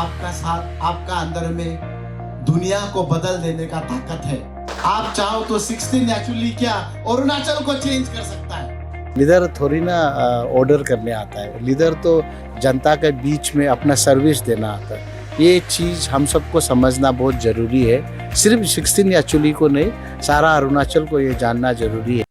आपका साथ, आपका अंदर में दुनिया को बदल देने का ताकत है। आप चाहो तो 16 एक्चुअली क्या अरुणाचल को चेंज कर सकता है। लीडर थोड़ी ना ऑर्डर करने आता है, लीडर तो जनता के बीच में अपना सर्विस देना आता है। ये चीज़ हम सबको समझना बहुत ज़रूरी है। सिर्फ 16 एक्चुअली को नहीं, सारा अरुणाचल को ये जानना ज़रूरी है।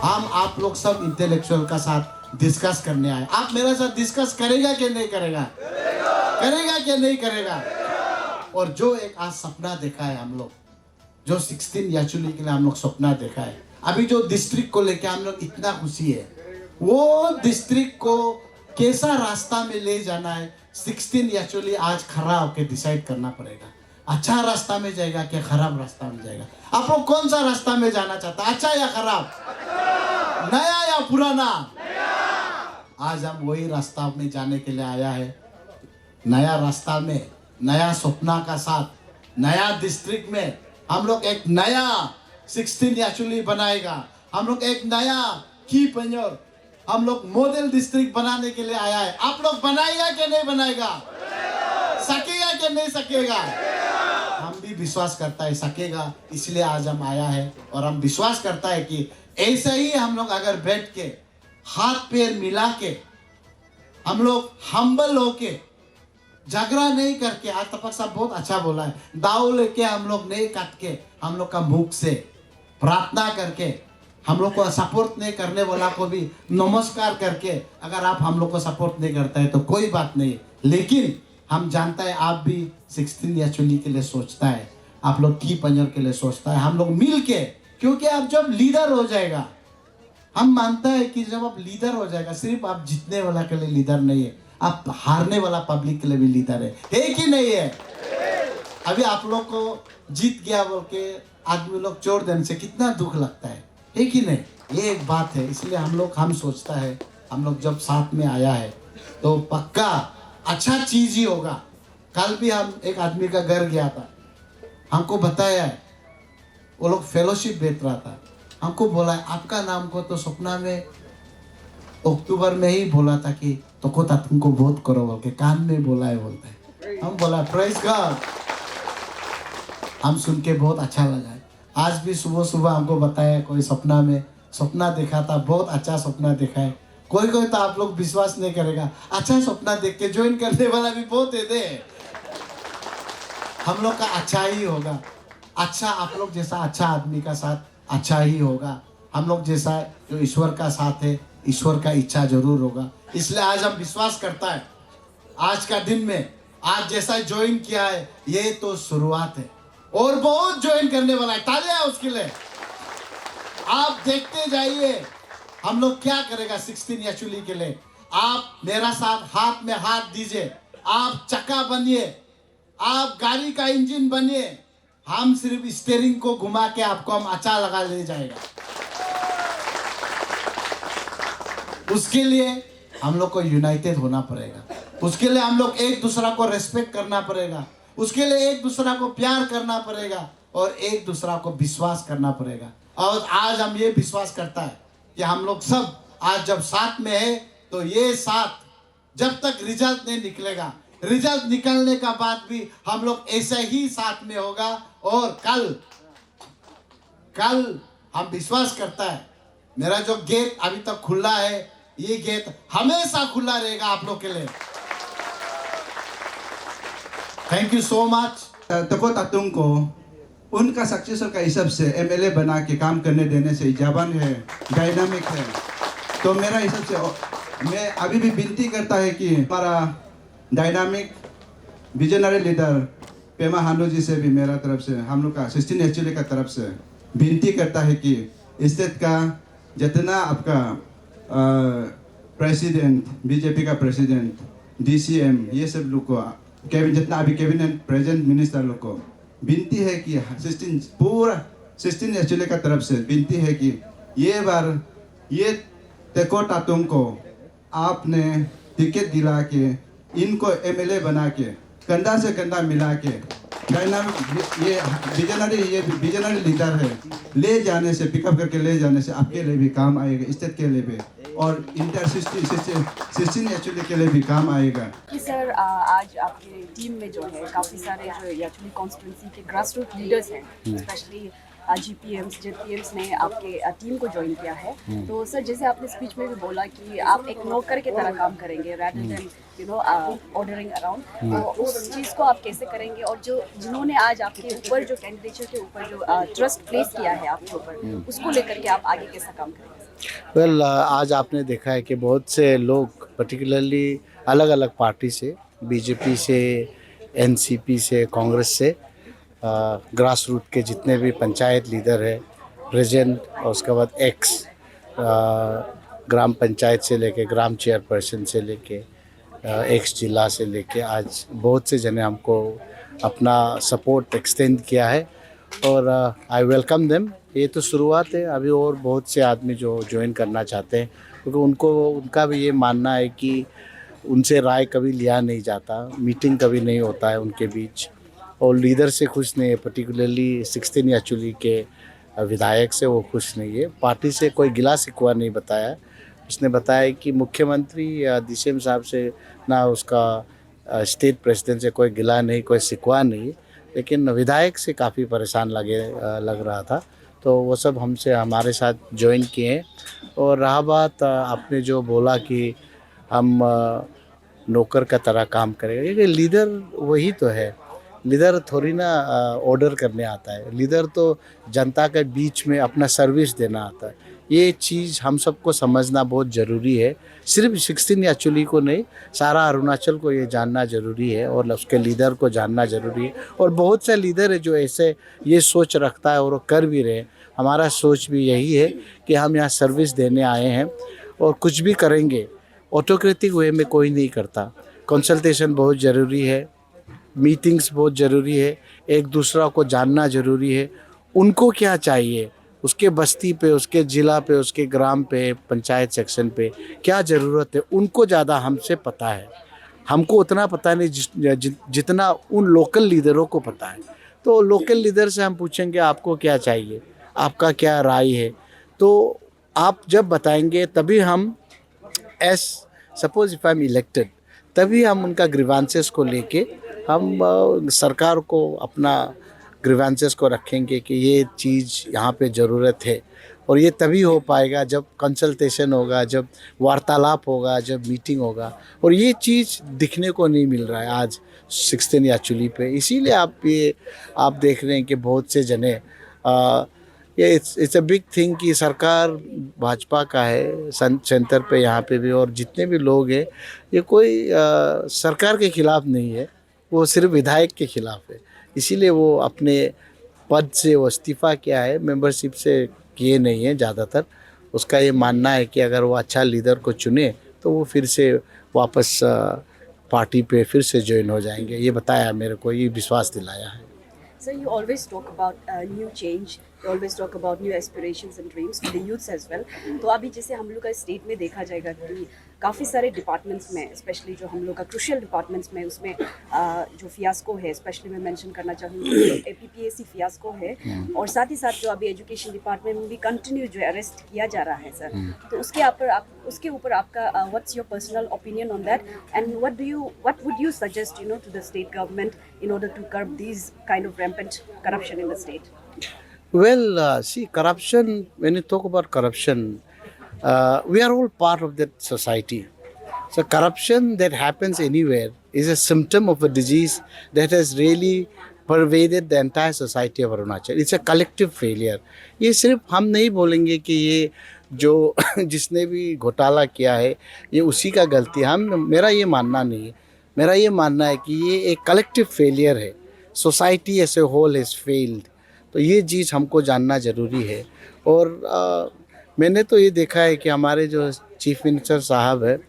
हम आप लोग सब इंटेलेक्चुअल का साथ डिस्कस करने आए। आप मेरे साथ डिस्कस करेगा कि नहीं करेगा? करेगा कि नहीं करेगा? और जो एक आज सपना देखा है हम लोग, जो 16 एक्चुअली के लिए हम लोग सपना देखा है, अभी जो डिस्ट्रिक्ट को लेके हम लोग इतना खुशी है, वो डिस्ट्रिक्ट को कैसा रास्ता में ले जाना है 16 एक्चुअली आज खड़ा होकर डिसाइड करना पड़ेगा। अच्छा रास्ता में जाएगा कि खराब रास्ता में जाएगा? आप लोग कौन सा रास्ता में जाना चाहता है, अच्छा या खराब, नया या पुराना? आज हम वही रास्ता में जाने के लिए आया है। नया रास्ता में, नया सपना का साथ, नया डिस्ट्रिक्ट में हम लोग एक नया 16 एक्चुअली बनाएगा। हम लोग एक नया की पंजर, हम लोग मॉडल डिस्ट्रिक्ट बनाने के लिए आया है। आप लोग बनाएगा कि नहीं बनाएगा? सकेगा कि नहीं सकेगा? हम भी विश्वास करता है सकेगा, इसलिए आज हम आया है। और हम विश्वास करता है कि ऐसे ही हम लोग अगर बैठ के हाथ पैर मिला के हम लोग हम्बल होके, झगड़ा नहीं करके, आज तपक साहब बहुत अच्छा बोला है, दाव लेके हम लोग नहीं काट के, हम लोग का मुख से प्रार्थना करके, हम लोग को सपोर्ट नहीं करने वाला को भी नमस्कार करके, अगर आप हम लोग को सपोर्ट नहीं करता है तो कोई बात नहीं, लेकिन हम जानता है आप भी 16 एक्चुअली के लिए सोचता है, आप लोग की पंजर के लिए सोचता है। हम लोग मिल के, क्योंकि आप जब लीडर हो जाएगा, हम मानता है कि जब आप लीडर हो जाएगा, सिर्फ आप जीतने वाला के लिए लीडर नहीं है, आप हारने वाला पब्लिक के लिए भी लीडर है कि नहीं है? अभी आप लोग को जीत गया बोल के आदमी लोग छोड़ देने से कितना दुख लगता है कि नहीं? ये एक बात है। इसलिए हम सोचता है, हम लोग जब साथ में आया है तो पक्का अच्छा चीज ही होगा। कल भी हम एक आदमी का घर गया था, हमको बताया है, वो लोग फेलोशिप बेच रहा था, हमको बोला है आपका नाम को तो सपना में अक्टूबर में ही बोला था कि तो को तुमको वोट करो बोल के कान में बोला है, बोलते हैं। हम बोला प्रेज गॉड, हम सुन के बहुत अच्छा लगा है। आज भी सुबह सुबह हमको बताया कोई सपना में सपना देखा था, बहुत अच्छा सपना देखा है। कोई कोई तो आप लोग विश्वास नहीं करेगा, अच्छा सपना देख के ज्वाइन करने वाला भी बहुत है। हम लोग का अच्छा ही होगा, अच्छा आप लोग जैसा अच्छा आदमी का साथ अच्छा ही होगा। हम लोग जैसा जो ईश्वर का साथ है, ईश्वर का इच्छा जरूर होगा। इसलिए आज हम विश्वास करता है, आज का दिन में आज जैसा ज्वाइन किया है ये तो शुरुआत है, और बहुत ज्वाइन करने वाला है। तालियां उसके लिए। आप देखते जाइए हम लोग क्या करेगा 16 एक्चुअली के लिए। आप मेरा साथ हाथ में हाथ दीजिए, आप चक्का बनिए, आप गाड़ी का इंजन बनिए, हम सिर्फ स्टीयरिंग को घुमा के आपको हम अच्छा लगा ले जाएगा। उसके लिए हम लोग को यूनाइटेड होना पड़ेगा, उसके लिए हम लोग एक दूसरा को रेस्पेक्ट करना पड़ेगा, उसके लिए एक दूसरा को प्यार करना पड़ेगा और एक दूसरा को विश्वास करना पड़ेगा। और आज हम ये विश्वास करता है कि हम लोग सब आज जब साथ में है तो ये साथ जब तक रिजल्ट नहीं निकलेगा, रिजल्ट निकलने का बाद भी हम लोग ऐसे ही साथ में होगा। और कल हम विश्वास करता है मेरा जो गेट अभी तक खुला है, ये गेट हमेशा खुला रहेगा आप लोग के लिए। Thank you so much. तको तातुंग को उनका सक्सेसर का हिसाब से एमएलए बना के काम करने देने से जापान है, डायनामिक है। तो मेरा हिसाब से मैं अभी भी विनती करता है कि हमारा dynamic visionary leader Pema Khandu ji से भी मेरा तरफ से, हम लोग का 16 एक्चुअली का तरफ से विनती करता है कि स्टेट का जितना आपका प्रेसिडेंट, बीजेपी का प्रेसिडेंट, डीसीएम, ये सब लोग को जितना अभी कैबिनेट प्रेजेंट मिनिस्टर लोग को विनती है कि 16 एक्चुअली का तरफ से विनती है कि ये बार ये तेको तातुंग को आपने टिकट दिला के इनको एमएलए बना के कंधा से कंधा मिला के ये विजनरी लीडर है, ले जाने से, पिकअप करके ले जाने से आपके लिए भी काम आएगा, स्टेट के लिए भी और इंटर 16 एक्चुअली के लिए भी काम आएगा। कि सर आज आपके टीम में जो है काफ़ी सारे जो एक्चुअली कॉन्स्टिट्यूंसी के ग्रास रूट लीडर्स हैं, स्पेशली जीपीएम्स, जेपीएम्स ने आपके टीम को ज्वाइन किया है। तो सर जैसे आपने स्पीच में भी बोला कि आप एक नौकर की तरह काम करेंगे rather than ऑर्डरिंग अराउंड, तो उस चीज़ को आप कैसे करेंगे? और जो जिन्होंने आज आपके ऊपर जो कैंडिडेचर के ऊपर जो ट्रस्ट प्लेस किया है आपके ऊपर, उसको लेकर के आप आगे कैसा काम करेंगे? वेल आज आपने देखा है कि बहुत से लोग पर्टिकुलरली अलग अलग पार्टी से, बीजेपी से, एनसीपी से, कांग्रेस से, ग्रास रूट के जितने भी पंचायत लीडर है, प्रेजेंट और उसके बाद एक्स ग्राम पंचायत से लेके ग्राम चेयरपर्सन से लेके एक्स जिला से लेके आज बहुत से जने हमको अपना सपोर्ट एक्सटेंड किया है और आई वेलकम देम। ये तो शुरुआत है, अभी और बहुत से आदमी जो ज्वाइन करना चाहते हैं, क्योंकि उनका भी ये मानना है कि उनसे राय कभी लिया नहीं जाता, मीटिंग कभी नहीं होता है उनके बीच, और लीडर से खुश नहीं है, पर्टिकुलरली 16 एक्चुअली के विधायक से वो खुश नहीं है। पार्टी से कोई गिला शिकवा नहीं बताया, उसने बताया कि मुख्यमंत्री या डीसीएम साहब से ना उसका स्टेट प्रेसिडेंट से कोई गिला नहीं, कोई शिकवा नहीं, लेकिन विधायक से काफ़ी परेशान लग रहा था, तो वो सब हमसे हमारे साथ ज्वाइन किए हैं। और रहा बात आपने जो बोला कि हम नौकर का तरह काम करेंगे, ये लीडर वही तो है, लीडर थोड़ी ना ऑर्डर करने आता है, लीडर तो जनता के बीच में अपना सर्विस देना आता है। ये चीज़ हम सबको समझना बहुत ज़रूरी है, सिर्फ 16 एक्चुअली को नहीं, सारा अरुणाचल को ये जानना ज़रूरी है और उसके लीडर को जानना ज़रूरी है। और बहुत से लीडर है जो ऐसे ये सोच रखता है और वो कर भी रहे। हमारा सोच भी यही है कि हम यहाँ सर्विस देने आए हैं और कुछ भी करेंगे ऑटोक्रेटिक वे में कोई नहीं करता। कंसल्टेशन बहुत ज़रूरी है, मीटिंग्स बहुत ज़रूरी है, एक दूसरा को जानना ज़रूरी है, उनको क्या चाहिए, उसके बस्ती पे, उसके ज़िला पे, उसके ग्राम पे, पंचायत सेक्शन पे क्या ज़रूरत है, उनको ज़्यादा हमसे पता है। हमको उतना पता नहीं जितना उन लोकल लीडरों को पता है। तो लोकल लीडर से हम पूछेंगे आपको क्या चाहिए, आपका क्या राय है, तो आप जब बताएंगे तभी हम suppose if I am elected, तभी हम उनका ग्रीवांसेस को लेके हम सरकार को अपना ग्रीवांसेस को रखेंगे कि ये चीज़ यहाँ पे ज़रूरत है। और ये तभी हो पाएगा जब कंसल्टेशन होगा, जब वार्तालाप होगा, जब मीटिंग होगा, और ये चीज़ दिखने को नहीं मिल रहा है आज 16 एक्चुअली पे। इसीलिए आप देख रहे हैं कि बहुत से जने ये इट्स अ बिग थिंग कि सरकार भाजपा का है सेंटर पे, यहाँ पे भी, और जितने भी लोग हैं ये कोई सरकार के ख़िलाफ़ नहीं है, वो सिर्फ विधायक के ख़िलाफ़ है। इसीलिए वो अपने पद से वो इस्तीफ़ा किया है, मेंबरशिप से किए नहीं है ज़्यादातर। उसका ये मानना है कि अगर वो अच्छा लीडर को चुने तो वो फिर से वापस पार्टी पे फिर से ज्वाइन हो जाएंगे, ये बताया मेरे को, ये विश्वास दिलाया है। So you always talk about new change, you always talk about new aspirations and dreams for the youths as well. तो अभी जैसे हम लोग का स्टेट में देखा जाएगा कि काफ़ी सारे डिपार्टमेंट्स में, स्पेशली जो हम लोग का क्रूशियल डिपार्टमेंट्स में, उसमें जो फियास्को है, स्पेशली मैं मेंशन करना चाहूँगी APPSC फियास्को है, और साथ ही साथ जो अभी एजुकेशन डिपार्टमेंट में भी कंटिन्यू जो अरेस्ट किया जा रहा है सर, तो उसके ऊपर आपका what's your personal opinion on that, and what would you suggest to the state government in order to curb these kind of rampant corruption in the state? Well, see, corruption, when you talk about corruption, we are all part of that society. So corruption that happens anywhere is a symptom of a disease that has really pervaded the entire society of Arunachal. It's a collective failure. ये सिर्फ हम नहीं बोलेंगे कि ये जो जिसने भी घोटाला किया है ये उसी का गलती है, मेरा ये मानना नहीं है। मेरा ये मानना है कि ये एक कलेक्टिव फेलियर है, society as a whole has failed. तो ये चीज़ हमको जानना ज़रूरी है। और मैंने तो ये देखा है कि हमारे जो चीफ मिनिस्टर साहब है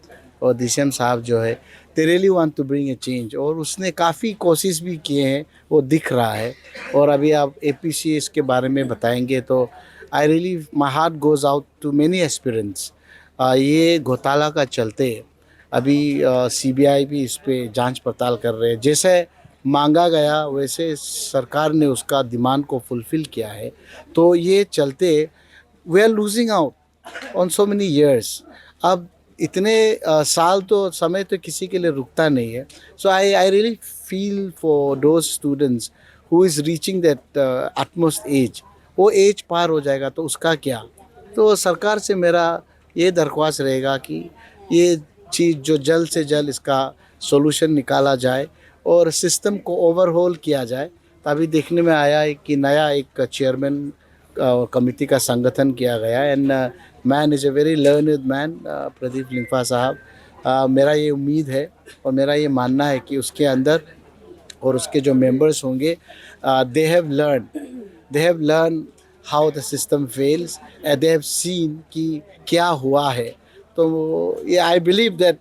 और DCM साहब जो है, they really want to bring a change, और उसने काफ़ी कोशिश भी किए हैं, वो दिख रहा है। और अभी आप APC इसके बारे में बताएंगे तो I really my heart goes out to many aspirants. ये घोटाला का चलते अभी CBI भी इस पे जांच पड़ताल कर रहे हैं। जैसे मांगा गया वैसे सरकार ने उसका डिमांड को फुलफ़िल किया है। तो ये चलते we are losing out on so many years. अब इतने साल तो समय तो किसी के लिए रुकता नहीं है। So I really feel for those students who is reaching that utmost edge. वो एज पार हो जाएगा तो उसका क्या। तो सरकार से मेरा ये दरख्वास्त रहेगा कि ये चीज़ जो जल्द से जल्द इसका सॉल्यूशन निकाला जाए और सिस्टम को ओवरहॉल किया जाए। तभी देखने में आया है कि नया एक चेयरमैन कमेटी का संगठन किया गया, and man is a very learned man, Pradeep Lingfa साहब। मेरा ये उम्मीद है और मेरा ये मानना है कि उसके अंदर और उसके जो मेंबर्स होंगे, they have learn how the system fails and they have seen कि क्या हुआ है। तो ये I believe that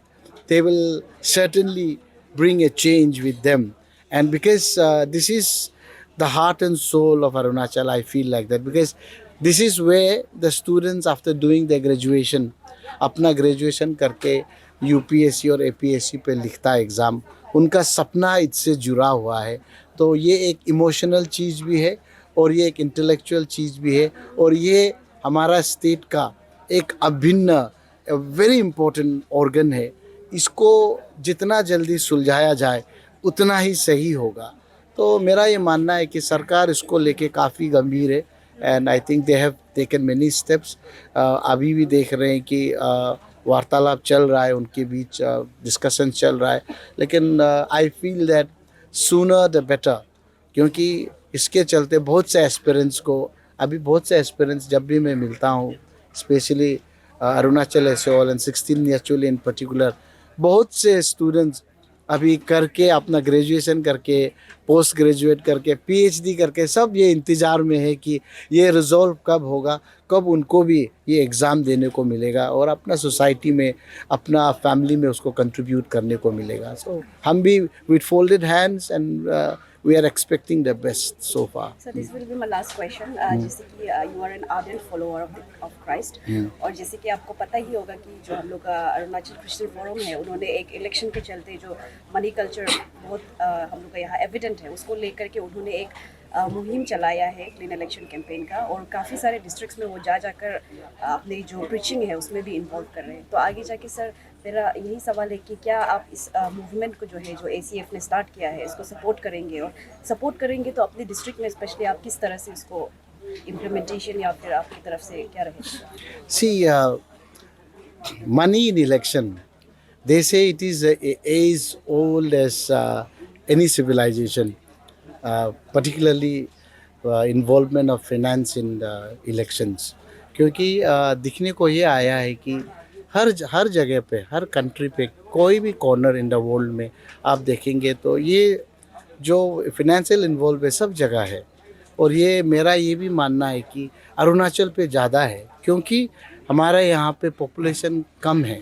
they will certainly bring a change with them, and because this is the heart and soul of Arunachal, I feel like that, because this is where the students after doing their graduation, अपना graduation करके UPSC और APSC पे लिखता है exam, उनका सपना इससे जुड़ा हुआ है। तो ये एक इमोशनल चीज़ भी है और ये एक इंटेलेक्चुअल चीज़ भी है, और ये हमारा स्टेट का एक अभिन्न वेरी इम्पोर्टेंट ऑर्गन है। इसको जितना जल्दी सुलझाया जाए उतना ही सही होगा। तो मेरा ये मानना है कि सरकार इसको लेके काफ़ी गंभीर है, and I think they have taken many steps. अभी भी देख रहे हैं कि वार्तालाप चल रहा है, उनके बीच डिस्कशन चल रहा है, लेकिन I feel that sooner the better, क्योंकि इसके चलते बहुत से एस्पिरेंट्स को, अभी बहुत से एस्पिरेंट्स जब भी मैं मिलता हूँ, specially Arunachal as a whole and 16 actually in particular, बहुत से स्टूडेंट्स अभी करके अपना ग्रेजुएशन करके, पोस्ट ग्रेजुएट करके, PhD करके, सब ये इंतज़ार में है कि ये रिजॉल्व कब होगा, कब उनको भी ये एग्ज़ाम देने को मिलेगा और अपना सोसाइटी में, अपना फैमिली में उसको कंट्रीब्यूट करने को मिलेगा। सो हम भी with folded hands and we are expecting the best so far. So this will be my last question. जैसे कि you are an ardent follower of Christ, और जैसे कि आपको पता ही होगा कि जो हम लोग का अरुणाचल क्रिश्चियन फोरम है, उन्होंने एक इलेक्शन के चलते जो मनी कल्चर बहुत हम लोग का यहाँ एविडेंट है, उसको लेकर के उन्होंने एक मुहिम चलाया है क्लीन इलेक्शन कैंपेन का, और काफ़ी सारे डिस्ट्रिक्ट्स में वो जाकर अपनी जो प्रीचिंग है उसमें भी इन्वॉल्व कर रहे हैं। तो आगे जाके सर मेरा यही सवाल है कि क्या आप इस मूवमेंट को जो है, जो ACF ने स्टार्ट किया है, इसको सपोर्ट करेंगे, और सपोर्ट करेंगे तो अपने डिस्ट्रिक्ट में स्पेशली आप किस तरह से इसको इम्प्लीमेंटेशन या फिर आपकी तरफ से क्या रहेगा? See, money in election, they say it is as old as any civilization, particularly involvement of finance in elections. क्योंकि दिखने को ये आया है कि हर जगह पे, हर कंट्री पे, कोई भी कॉर्नर इन द वर्ल्ड में आप देखेंगे तो ये जो फिनेंशियल इन्वॉल्व है सब जगह है। और ये मेरा ये भी मानना है कि अरुणाचल पे ज़्यादा है, क्योंकि हमारा यहाँ पे पॉपुलेशन कम है,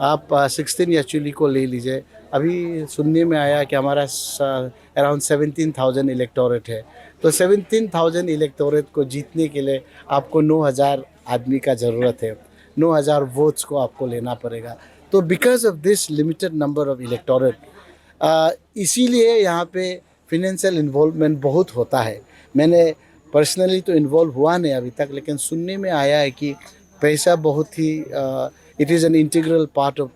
आप 16 एक्चुअली को ले लीजिए। अभी सुनने में आया कि हमारा अराउंड 17,000 इलेक्टोरेट है। तो 17,000 इलेक्टोरेट को जीतने के लिए आपको 9,000 आदमी का ज़रूरत है। 9,000 वोट्स को आपको लेना पड़ेगा। तो because of this limited number of electorate, इसीलिए यहाँ पे फिनेंशियल इन्वॉल्वमेंट बहुत होता है। मैंने पर्सनली तो इन्वॉल्व हुआ नहीं अभी तक, लेकिन सुनने में आया है कि पैसा बहुत ही it is an integral part of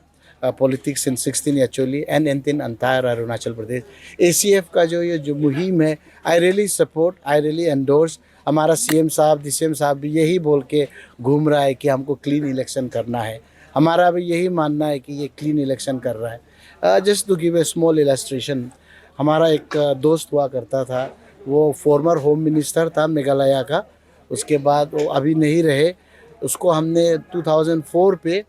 politics in 16 actually and in entire Arunachal Pradesh. ACF का जो मुहिम है, I really support, I really endorse. हमारा CM साहब, DCM साहब भी यही बोल के घूम रहा है कि हमको क्लीन इलेक्शन करना है। हमारा भी यही मानना है कि ये क्लीन इलेक्शन कर रहा है। Just to give a small illustration, हमारा एक दोस्त हुआ करता था, वो फॉर्मर होम मिनिस्टर था मेघालय का। उसके बाद वो अभी नहीं रहे। उसको हमने 2004 पे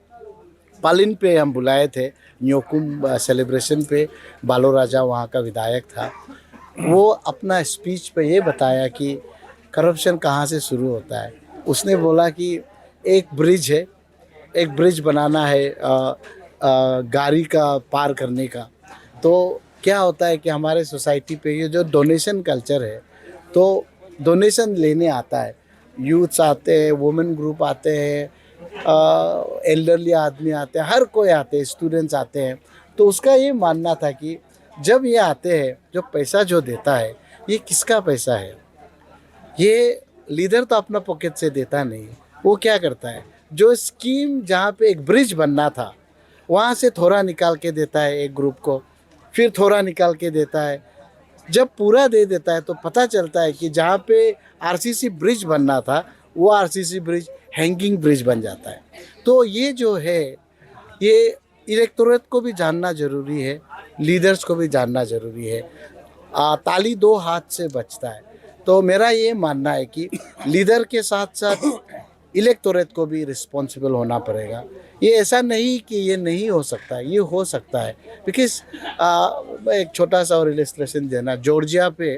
पालिन पे हम बुलाए थे, न्योकुम सेलिब्रेशन पे। बालो राजा वहाँ का विधायक था। वो अपना स्पीच पे ये बताया कि करप्शन कहाँ से शुरू होता है। उसने बोला कि एक ब्रिज है, एक ब्रिज बनाना है गाड़ी का पार करने का। तो क्या होता है कि हमारे सोसाइटी पे ये जो डोनेशन कल्चर है, तो डोनेशन लेने आता है, यूथ्स आते हैं, वुमेन ग्रुप आते हैं, एल्डरली आदमी आते हैं, हर कोई आते हैं, स्टूडेंट्स आते हैं। तो उसका ये मानना था कि जब ये आते हैं, जो पैसा जो देता है, ये किसका पैसा है? ये लीडर तो अपना पॉकेट से देता नहीं। वो क्या करता है, जो स्कीम जहाँ पे एक ब्रिज बनना था, वहाँ से थोड़ा निकाल के देता है एक ग्रुप को, फिर थोड़ा निकाल के देता है। जब पूरा दे देता है तो पता चलता है कि जहाँ पे RCC ब्रिज बनना था, वो RCC ब्रिज हैंगिंग ब्रिज बन जाता है। तो ये जो है, ये इलेक्टोरेट को भी जानना ज़रूरी है, लीडर्स को भी जानना ज़रूरी है। ताली दो हाथ से बचता है। तो मेरा ये मानना है कि लीडर के साथ साथ इलेक्टोरेट को भी रिस्पॉन्सिबल होना पड़ेगा। ये ऐसा नहीं कि ये नहीं हो सकता है, ये हो सकता है। बिकॉज एक छोटा सा और इलस्ट्रेशन देना, जॉर्जिया पे,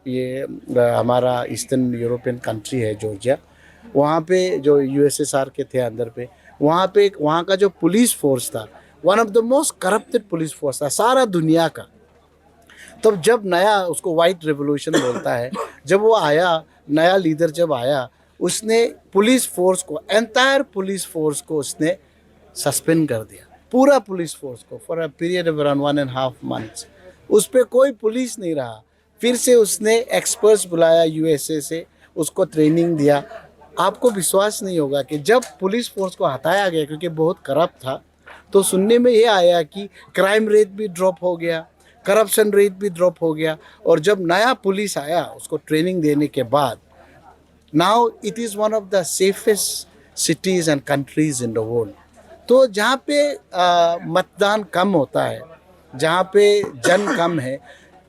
ये हमारा ईस्टर्न यूरोपियन कंट्री है जॉर्जिया, वहाँ पे जो USSR के थे अंदर पे, वहाँ का जो पुलिस फोर्स था, one of the most corrupted police force था सारा दुनिया का। तब जब नया, उसको वाइट रेवोल्यूशन बोलता है, जब वो आया, नया लीडर जब आया, उसने पुलिस फोर्स को, एंटायर पुलिस फोर्स को उसने सस्पेंड कर दिया, पूरा पुलिस फोर्स को, for a period of around 1.5 months। उस पर कोई पुलिस नहीं रहा। फिर से उसने एक्सपर्ट्स बुलाया USA से, उसको ट्रेनिंग दिया। आपको विश्वास नहीं होगा कि जब पुलिस फोर्स को हटाया गया क्योंकि बहुत करप्ट था, तो सुनने में ये आया कि क्राइम रेट भी ड्रॉप हो गया, करप्शन रेट भी ड्रॉप हो गया। और जब नया पुलिस आया उसको ट्रेनिंग देने के बाद, now it is one of the safest cities and countries in the world. तो जहाँ पे मतदान कम होता है, जहाँ पे जन कम है,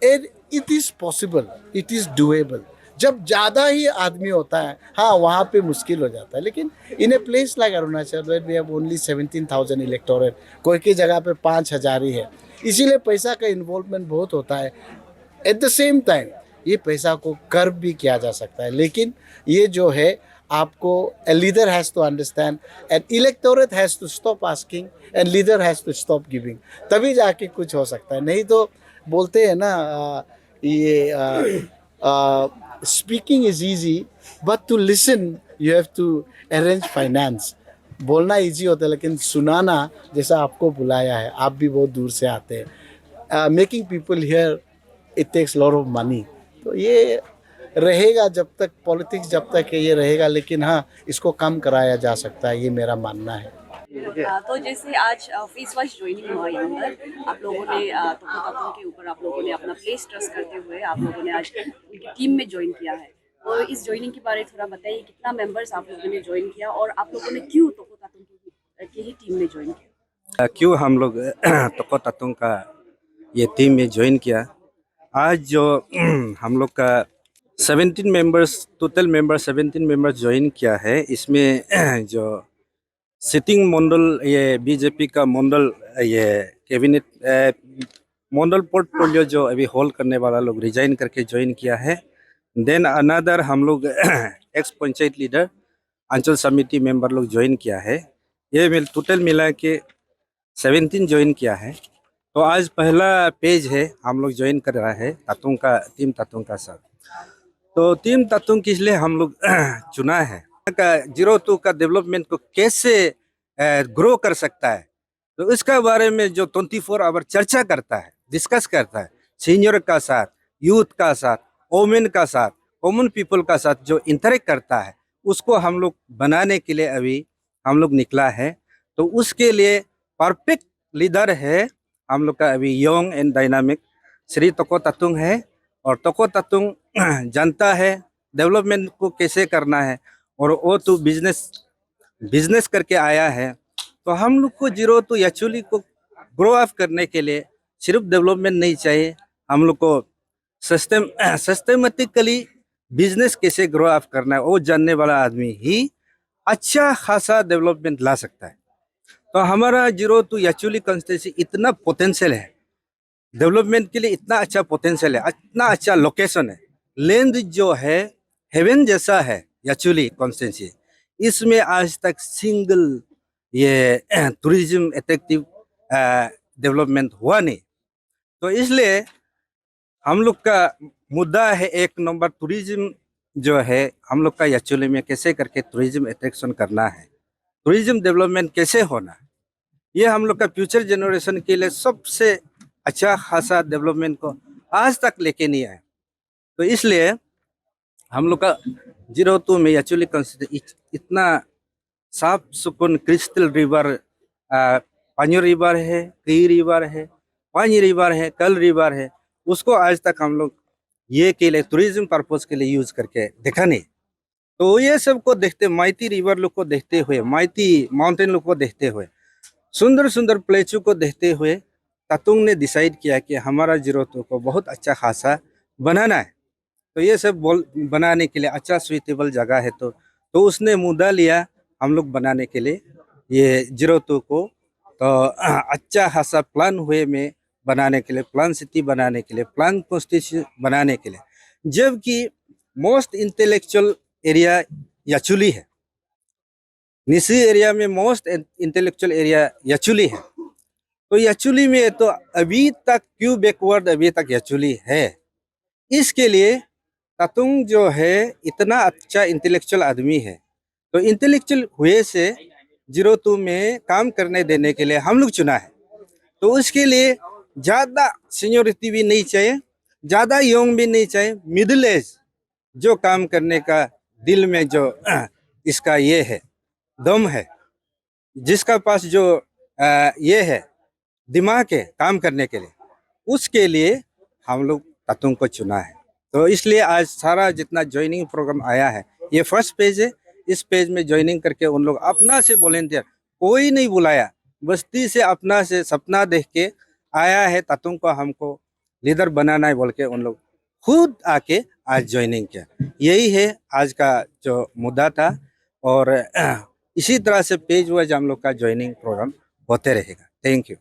it is possible, it is doable. जब ज़्यादा ही आदमी होता है, हाँ, वहाँ पे मुश्किल हो जाता है। लेकिन in a place like Arunachal where we have only 17,000 electorate, कोई की जगह पे 5,000 ही है, इसीलिए पैसा का इन्वॉल्वमेंट बहुत होता है। एट द सेम टाइम ये पैसा को कर्व भी किया जा सकता है। लेकिन ये जो है, आपको a leader has to understand and electorate has to stop asking and leader has to stop giving, तभी जाके कुछ हो सकता है। नहीं तो बोलते हैं ना, ये speaking is easy but to listen you have to arrange finance. बोलना इजी होता है, लेकिन सुनाना, जैसा आपको बुलाया है, आप भी बहुत दूर से आते हैं, making people hear it takes lot of money. तो ये रहेगा जब तक पॉलिटिक्स, जब तक है ये रहेगा। लेकिन हाँ, इसको कम कराया जा सकता है, ये मेरा मानना है। तो जैसे आज फेस वाइज ज्वाइनिंग हुआ यहाँ पर, आप लोगों ने तोको तातुंग के ऊपर आप लोगों ने अपना प्लेस ट्रस्ट करते हुए आप लोगों ने आज उनकी टीम में ज्वाइन किया है। तो इस ज्वाइनिंग के बारे में थोड़ा बताइए, कितना मेंबर्स आप लोगों ने ज्वाइन किया और आप लोगों ने क्यों तोको तातुंग की ही टीम में ज्वाइन किया? क्यों हम लोग तोको तातुंग का ये टीम में ज्वाइन किया? आज जो हम लोग का 17 members, total member 17 members join किया है। इसमें जो सिटिंग मंडल, ये बीजेपी का मंडल, ये कैबिनेट मंडल पोर्टफोलियो जो अभी होल्ड करने वाला लोग रिजाइन करके ज्वाइन किया है। देन अनदर हम लोग एक्स पंचायत लीडर, अंचल समिति मेंबर लोग ज्वाइन किया है। ये टोटल मिला के 17 ज्वाइन किया है। तो आज पहला पेज है, हम लोग ज्वाइन कर रहा है तातुंग का टीम, तातुंग का साथ। तो टीम तातुंग किस लिए हम लोग चुना है का 02 का डेवलपमेंट को कैसे ग्रो कर सकता है, तो इसका बारे में जो 24 आवर चर्चा करता है, डिस्कस करता है, सीनियर का साथ, यूथ का साथ, वोमेन का साथ, कॉमन पीपल का साथ जो इंटरेक्ट करता है, उसको हम लोग बनाने के लिए अभी हम लोग निकला है। तो उसके लिए परफेक्ट लीडर है हम लोग का अभी यंग एंड डायनामिक श्री तोको तातुंग है। और तोको तातुंग जानता है डेवलपमेंट को कैसे करना है, और वो तो बिजनेस करके आया है। तो हम लोग को 02 एक्चुअली को ग्रो अप करने के लिए सिर्फ डेवलपमेंट नहीं चाहिए, हम लोग को सिस्टमेटिकली बिजनेस कैसे ग्रो अप करना है वो जानने वाला आदमी ही अच्छा खासा डेवलपमेंट ला सकता है। तो हमारा 02 एक्चुअली कंस्टिट्यूंसी इतना पोटेंशियल है डेवलपमेंट के लिए, इतना अच्छा पोटेंशियल है, इतना अच्छा लोकेशन है, लैंड जो है हेवन जैसा है एक्चुअली कंस्टिट्यूंसी। इसमें आज तक सिंगल ये टूरिज्म अट्रैक्टिव डेवलपमेंट हुआ नहीं। तो इसलिए हम लोग का मुद्दा है 1 नंबर टूरिज्म जो है हम लोग का एक्चुअली में कैसे करके टूरिज्म अट्रैक्शन करना है, टूरिज्म डेवलपमेंट कैसे होना है, ये हम लोग का फ्यूचर जनरेशन के लिए सबसे अच्छा खासा डेवलपमेंट को आज तक लेके नहीं आए। तो इसलिए हम लोग का 02 में एक्चुअली इतना साफ सुकून क्रिस्टल रिवर, पानी रिवर है, कई रिवर है, पानी रिवर है, कल रिवर है, उसको आज तक हम लोग ये के लिए टूरिज्म पर्पज के लिए यूज करके देखा नहीं। तो ये सब को देखते, माइती रिवर लोग को देखते हुए, माइती माउंटेन लोग को देखते हुए, सुंदर सुंदर प्लेसों को देखते हुए तातुंग ने डिसाइड किया कि हमारा 02 को बहुत अच्छा खासा बनाना है। तो ये सब बनाने के लिए अच्छा सुइटेबल जगह है, तो उसने मुद्दा लिया हम लोग बनाने के लिए ये 02 को। तो अच्छा खासा प्लान हुए में बनाने के लिए, प्लान सिटी बनाने के लिए, प्लान कॉन्स्टिट्यूशन बनाने के लिए, जबकि मोस्ट इंटेलेक्चुअल एरिया याचुली है, निसी एरिया में मोस्ट इंटेलेक्चुअल एरिया याचुली है। तो याचुली में तो अभी तक क्यों बैकवर्ड अभी तक याचुली है, इसके लिए तातुंग जो है इतना अच्छा इंटेलेक्चुअल आदमी है। तो इंटेलेक्चुअल हुए से 02 में काम करने देने के लिए हम लोग चुना है। तो उसके लिए ज़्यादा सीनियरिटी भी नहीं चाहिए, ज़्यादा यंग भी नहीं चाहिए, मिडिल एज जो काम करने का दिल में जो इसका ये है दम है, जिसका पास जो ये है दिमाग है काम करने के लिए, उसके लिए हम लोग तातुंग को चुना है। तो इसलिए आज सारा जितना ज्वाइनिंग प्रोग्राम आया है, ये फर्स्ट पेज है, इस पेज में ज्वाइनिंग करके उन लोग अपना से वॉलंटियर, कोई नहीं बुलाया, बस्ती से अपना से सपना देख के आया है तातुंग को हमको लीडर बनाना है बोल के उन लोग खुद आके आज ज्वाइनिंग किया। यही है आज का जो मुद्दा था, और इसी तरह से पेज वाइज हम लोग का ज्वाइनिंग प्रोग्राम होते रहेगा। Thank you.